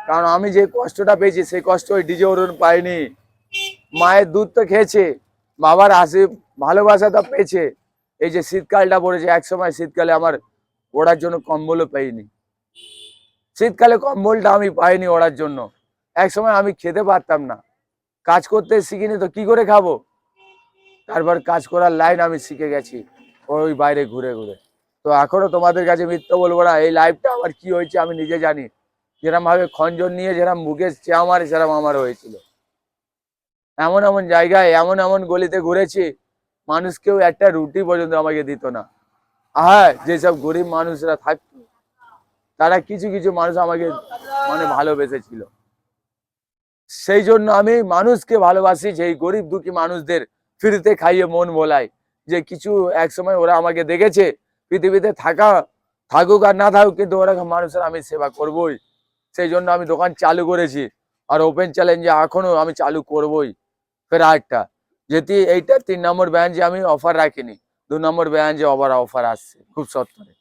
কারণ আমি যে কষ্টটা পেয়েছি সেই কষ্ট ওই ডিজে অরুণ পাইনি। মায়ের দুধ তো খেয়েছে, বাবার ভালোবাসা তো পেয়েছে। এই যে শীতকালটা পড়েছে, একসময় শীতকালে আমার ওড়ার জন্য কম্বলও পাইনি। শীতকালে কম্বলটা আমি পাইনি ওড়ার জন্য। একসময় আমি খেতে পারতাম না, কাজ করতে শিখিনি তো কি করে খাবো। তারপর কাজ করার লাইন আমি শিখে গেছি ওই বাইরে ঘুরে ঘুরে। তো এখনো তোমাদের কাছে মিথ্যা বলবো না, এই লাইফটা আমার কি হয়েছে আমি নিজে জানি। যেরকম ভাবে খঞ্জন নিয়ে যেরকম মুখে চেয়া মারে সেরকম আমার হয়েছিল। এমন এমন জায়গায় এমন এমন গলিতে ঘুরেছি, মানুষ কেউ একটা রুটি পর্যন্ত আমাকে দিত না। হ্যাঁ, যেসব গরিব মানুষরা থাকতো তারা কিছু কিছু মানুষ আমাকে মানে ভালোবেসেছিল। সেই জন্য আমি মানুষকে ভালোবাসি, যে গরিব দুঃখী মানুষদের ফ্রিতে খাইয়ে মন ভোলাই। যে কিছু এক সময় ওরা আমাকে দেখেছে, পৃথিবীতে থাকুক আর না থাকুক, কিন্তু ওরা মানুষের আমি সেবা করবই। সেই জন্য আমি দোকান চালু করেছি, আর ওপেন চ্যালেঞ্জে এখনো আমি চালু করবই। ফের আরেকটা, যেটি এইটা 3 নম্বর ব্রাঞ্চে আমি অফার রাখিনি, 2 নম্বর ব্রাঞ্চে আবার অফার আসছে খুব সত্তরে।